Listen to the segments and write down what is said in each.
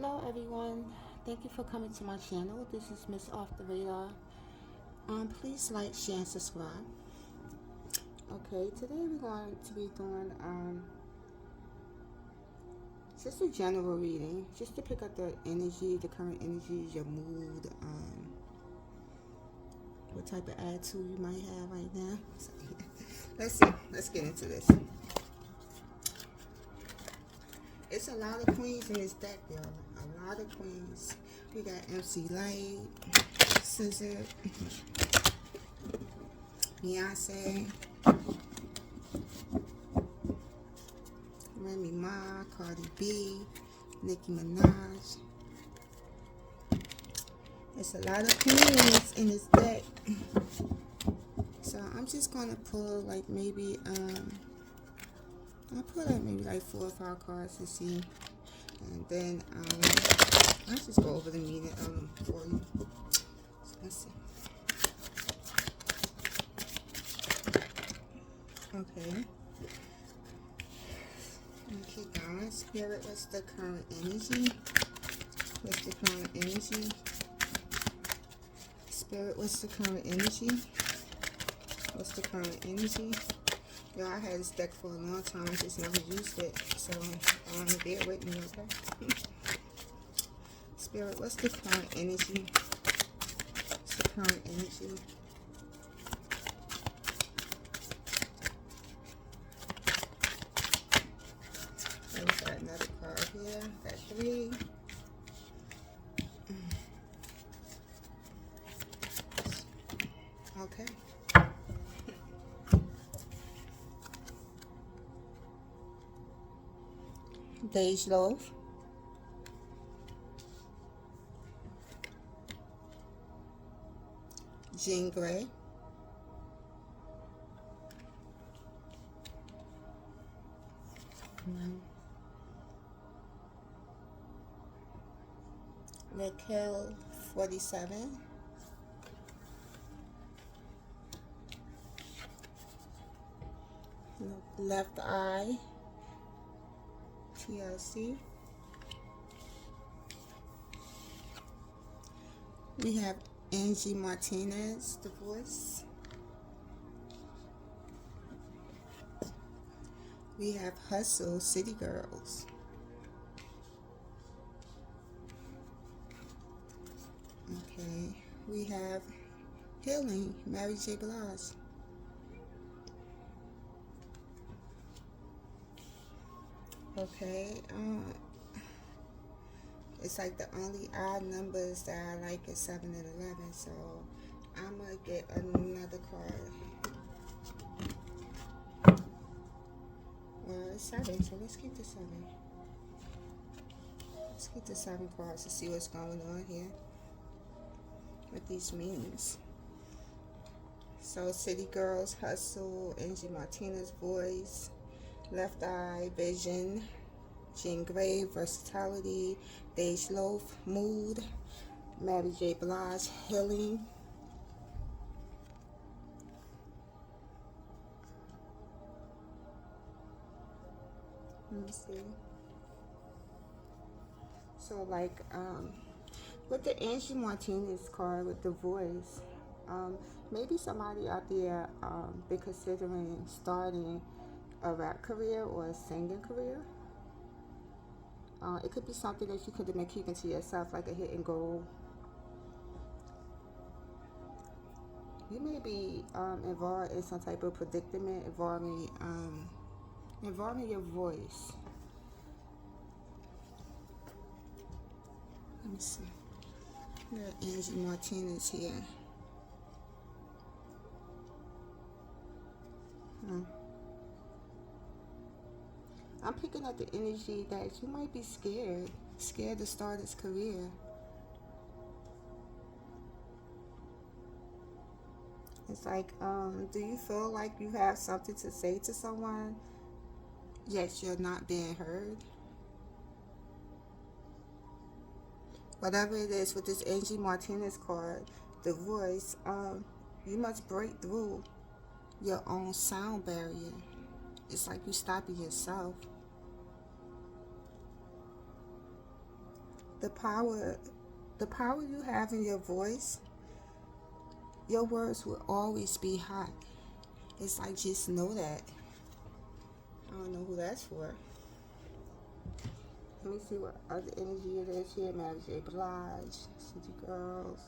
Hello everyone, thank you for coming to my channel. This is Msofftheradar. Please like, share, and subscribe. Okay, today we're going to be doing just a general reading, just to pick up the energy, the current energy, your mood, what type of attitude you might have right now. So, let's see, let's get into this. It's a lot of queens in this deck, y'all. A lot of queens. We got MC Light, Scissor, Beyonce, Remy Ma, Cardi B, Nicki Minaj. There's a lot of queens in this deck. So I'm just gonna pull like maybe I'll pull out maybe like 4 or 5 cards to see, and then I'll just go over the meaning for you. So let's see. Okay. Keep going. Spirit, what's the current energy? What's the current energy? Spirit, what's the current energy? What's the current energy? Yo, I had this deck for a long time. I just never used it. So, bear with me, okay? Spirit, what's the current energy? What's the current energy? So we got another card here. Got 3. Okay. Beige Loaf, Jean Grey, Raquel 47, Left Eye, TLC. We have Angie Martinez, The Voice. We have Hustle, City Girls. Okay, we have Healing, Mary J. Blige. Okay, it's like the only odd numbers that I like is 7 and 11, so I'm gonna get another card. Well, it's 7, so let's keep the 7. Let's keep the 7 cards to see what's going on here with these meanings. So, City Girls, Hustle, Angie Martinez, Voice, Left Eye, Vision, Jean Grey, Versatility, Beige Loaf, Mood, Mary J. Blige, Healing. Let me see. So like with the Angie Martinez card with The Voice, maybe somebody out there be considering starting a rap career or a singing career. It could be something that you could have been keeping to yourself, like a hit and go. You may be involved in some type of predicament involving your voice. Let me see. We got Angie Martinez here. I'm picking up the energy that you might be scared to start this career. It's like, do you feel like you have something to say to someone, yet you're not being heard? Whatever it is with this Angie Martinez card, The Voice, you must break through your own sound barrier. It's like you stopping yourself. The power you have in your voice, your words will always be hot. It's like, just know that. I don't know who that's for. Let me see what other energy it is here. Mary J. Blige, City Girls.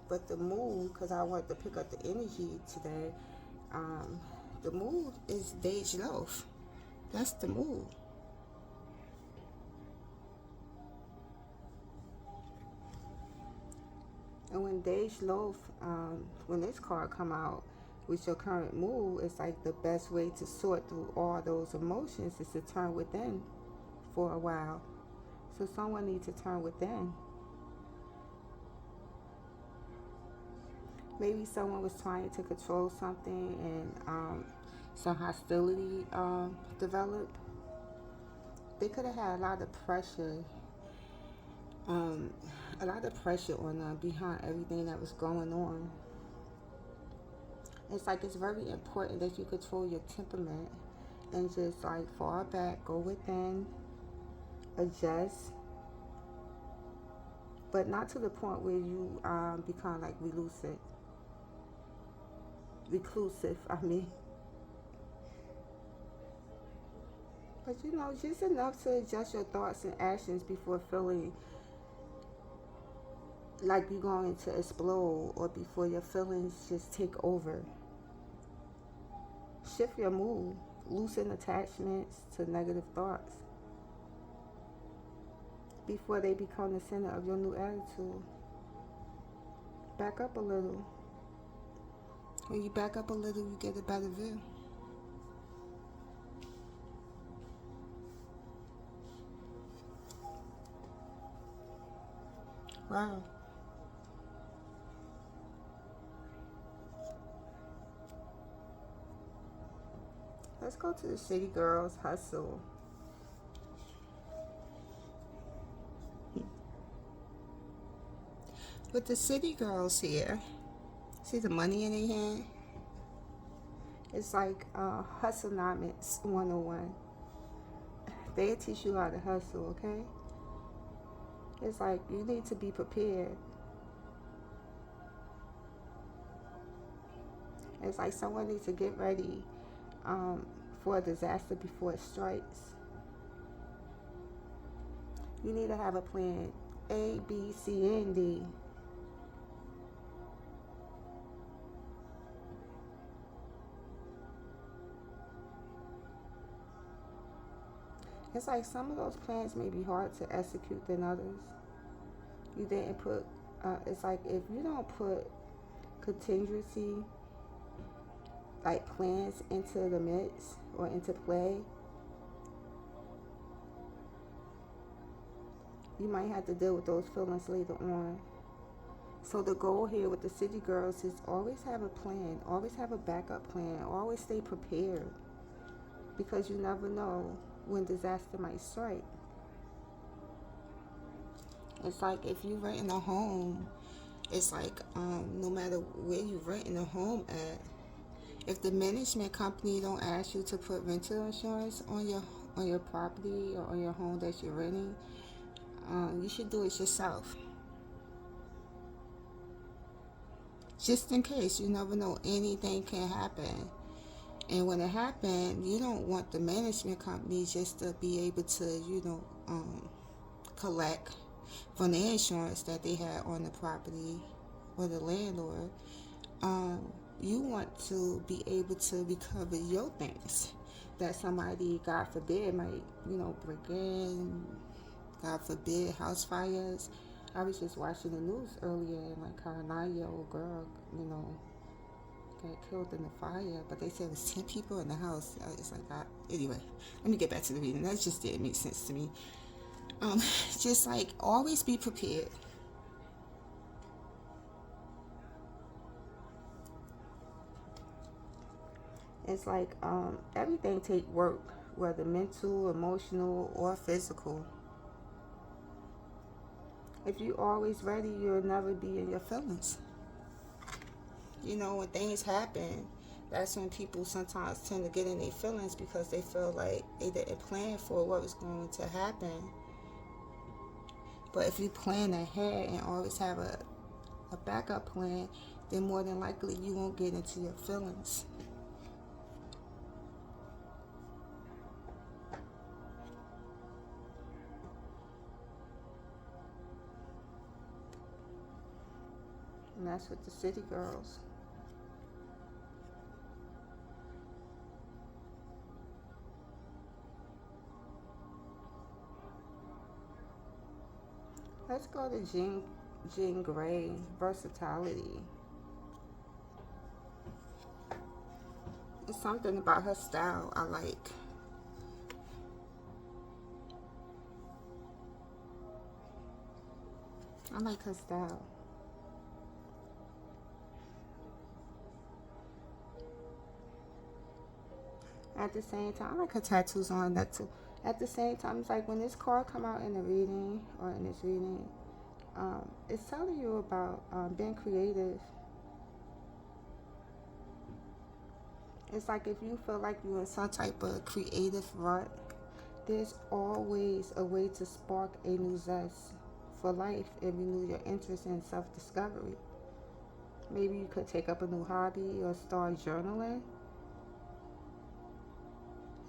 But the mood, because I wanted to pick up the energy today, the mood is Dej Loaf. That's the mood. And when Dej Loaf, when this card come out with your current mood, it's like the best way to sort through all those emotions is to turn within for a while. So someone needs to turn within. Maybe someone was trying to control something and some hostility developed. They could have had a lot of pressure on them behind everything that was going on. It's like, it's very important that you control your temperament and just like fall back, go within, adjust, but not to the point where you become like reclusive, But just enough to adjust your thoughts and actions before feeling like you're going to explode, or before your feelings just take over. Shift your mood, loosen attachments to negative thoughts before they become the center of your new attitude. Back up a little. When you back up a little, you get a better view. Wow. Let's go to the City Girls Hustle. With the City Girls here, see the money in their hand? It's like Hustlenomics 101. They'll teach you how to hustle, okay? It's like, you need to be prepared. It's like someone needs to get ready for a disaster before it strikes. You need to have a plan A, B, C, and D. It's like some of those plans may be hard to execute than others. You didn't put, it's like if you don't put contingency, like plans into the mix or into play, you might have to deal with those feelings later on. So the goal here with the City Girls is always have a plan, always have a backup plan, always stay prepared, because you never know when disaster might strike. It's like if you renting a home, it's like no matter where you renting a home at, if the management company don't ask you to put rental insurance on your property or on your home that you're renting, you should do it yourself. Just in case, you never know, anything can happen. And when it happens, you don't want the management company just to be able to, collect from the insurance that they had on the property or the landlord. You want to be able to recover your things that somebody, God forbid, might, break in, God forbid, house fires. I was just watching the news earlier, and like how a 9-year-old girl, got killed in the fire, but they said it was 10 people in the house. It's like, anyway, let me get back to the reading. That just didn't make sense to me. Just like, always be prepared. It's like everything take work, whether mental, emotional, or physical. If you always ready, you'll never be in your feelings. When things happen, That's when people sometimes tend to get in their feelings because they feel like they didn't plan for what was going to happen. But if you plan ahead and always have a backup plan, then more than likely you won't get into your feelings. And that's with the city girls. Let's go to Jean Grey, versatility. It's something about her style I like. I like her style. At the same time, I like her tattoos on that too. At the same time, it's like when this card come out in the reading or in this reading, it's telling you about being creative. It's like if you feel like you're in some type of creative rut, there's always a way to spark a new zest for life and renew your interest in self-discovery. Maybe you could take up a new hobby or start journaling.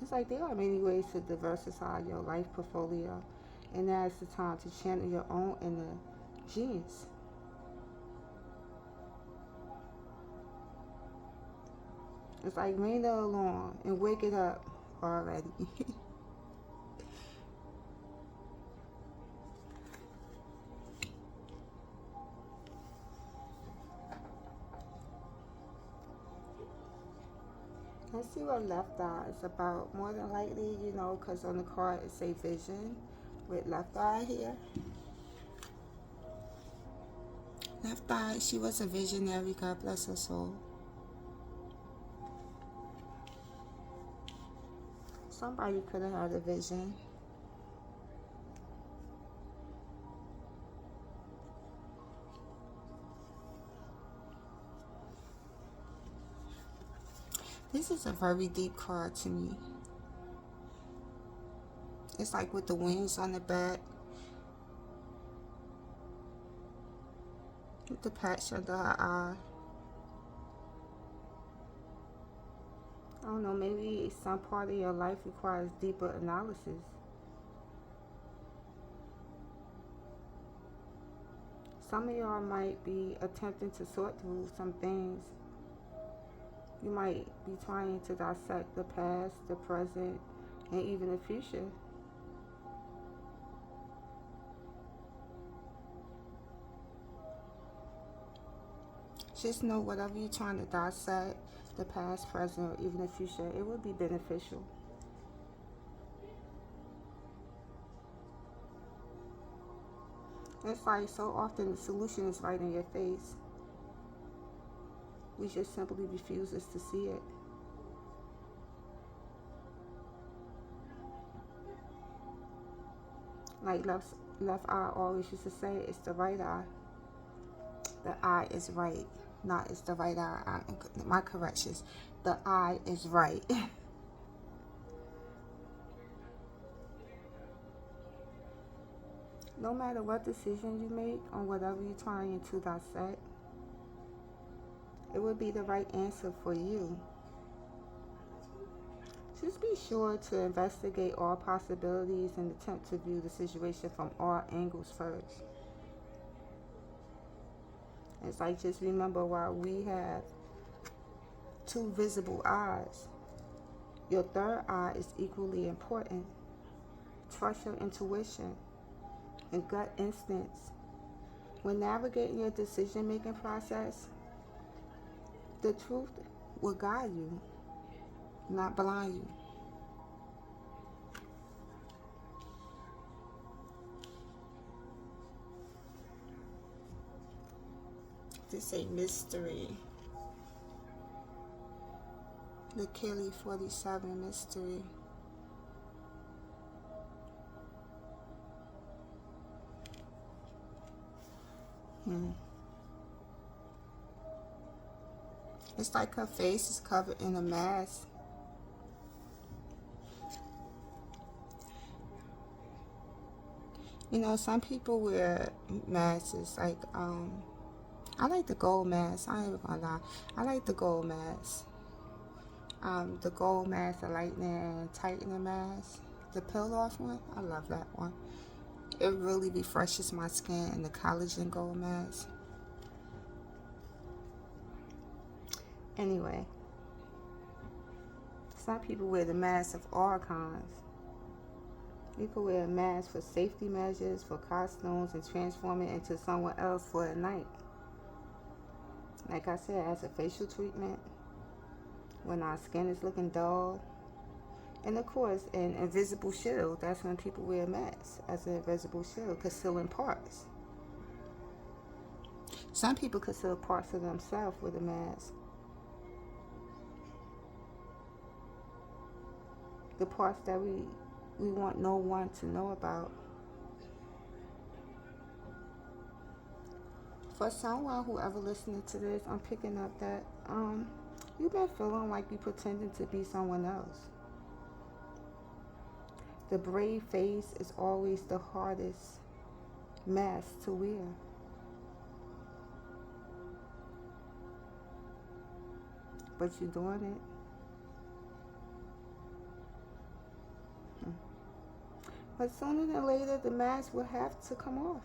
It's like there are many ways to diversify your life portfolio, and now is the time to channel your own inner genius. It's like ring the alarm and wake it up already. Let's see what left eye is about. More than likely, because on the card it say vision with left eye here. Left eye, she was a visionary. God bless her soul. Somebody could have had a vision. This is a very deep card to me. It's like with the wings on the back, with the patch under her eye. I don't know, maybe some part of your life requires deeper analysis. Some of y'all might be attempting to sort through some things. You might be trying to dissect the past, the present, and even the future. Just know whatever you're trying to dissect, the past, present, or even the future, it would be beneficial. It's like so often the solution is right in your face. We just simply refuse to see it. Like left eye always used to say, it's the right eye. The eye is right, not it's the right eye. My corrections. The eye is right. No matter what decision you make on whatever you're trying to dissect, it would be the right answer for you. Just be sure to investigate all possibilities and attempt to view the situation from all angles first. It's like, just remember, while we have two visible eyes, your third eye is equally important. Trust your intuition and gut instincts. When navigating your decision-making process, the truth will guide you, not blind you. This a mystery. The Kelly 47 mystery. It's like her face is covered in a mask. You know, some people wear masks. Like, I like the gold mask. I ain't even gonna lie. I like the gold mask. The gold mask, the lightening and tightening mask. The peel off one, I love that one. It really refreshes my skin. And the collagen gold mask. Anyway, some people wear the mask of all kinds. You can wear a mask for safety measures, for costumes, and transform it into someone else for a night. Like I said, as a facial treatment, when our skin is looking dull. And of course, an invisible shield. That's when people wear masks as an invisible shield, concealing parts. Some people conceal parts of themselves with a mask. The parts that we want no one to know about. For someone who ever listening to this, I'm picking up that you've been feeling like you pretending to be someone else. The brave face is always the hardest mask to wear. But you're doing it. But sooner than later, the mask will have to come off.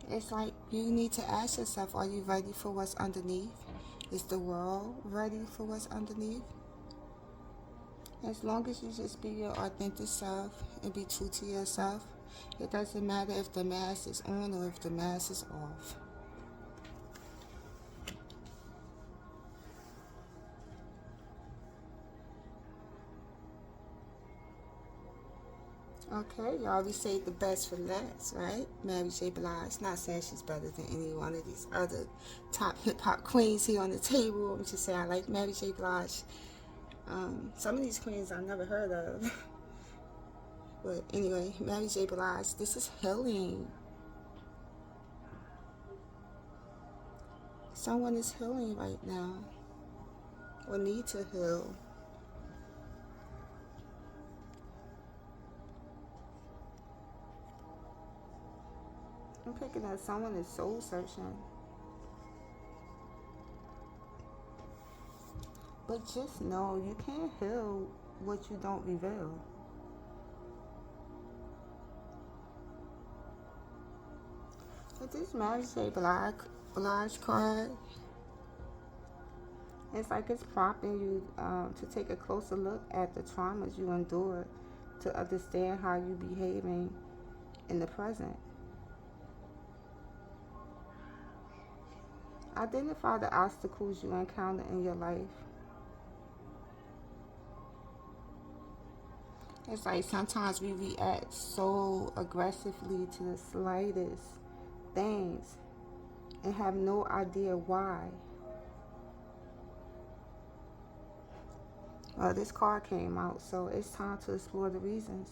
It's like you need to ask yourself, are you ready for what's underneath? Is the world ready for what's underneath? As long as you just be your authentic self and be true to yourself, it doesn't matter if the mask is on or if the mask is off. Okay, y'all, we saved the best for last, right? Mary J. Blige. Not saying she's better than any one of these other top hip-hop queens here on the table. I'm just saying I like Mary J. Blige. Some of these queens I've never heard of. But anyway, Mary J. Blige, this is healing. Someone is healing right now, or need to heal. I'm picking up someone is soul searching. But just know you can't heal what you don't reveal. But this Mary J. Blige card, it's like it's prompting you to take a closer look at the traumas you endured to understand how you're behaving in the present. Identify the obstacles you encounter in your life. It's like sometimes we react so aggressively to the slightest things and have no idea why. Well, this card came out, so it's time to explore the reasons.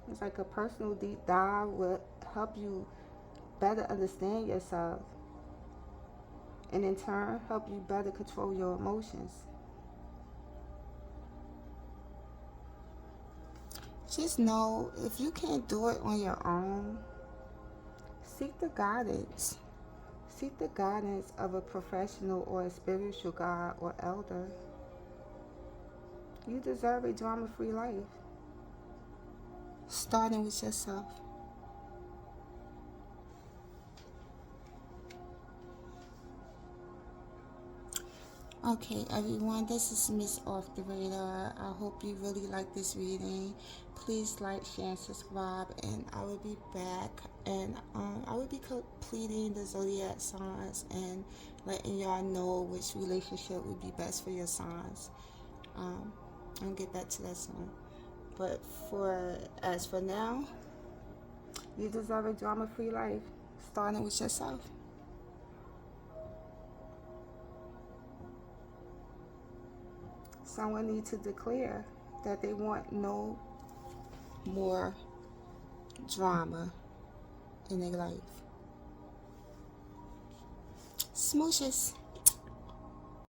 It's like a personal deep dive will help you better understand yourself, and in turn help you better control your emotions. Just know if you can't do it on your own, seek the guidance. Seek the guidance of a professional or a spiritual guide or elder. You deserve a drama-free life, starting with yourself. Okay, everyone, this is Msofftheradar. I hope you really like this reading. Please like, share, and subscribe, and I will be back. And I will be completing the zodiac signs and letting y'all know which relationship would be best for your signs. I'll get back to that soon. But as for now, you deserve a drama-free life, starting with yourself. Someone needs to declare that they want no more drama in their life. Smooshes.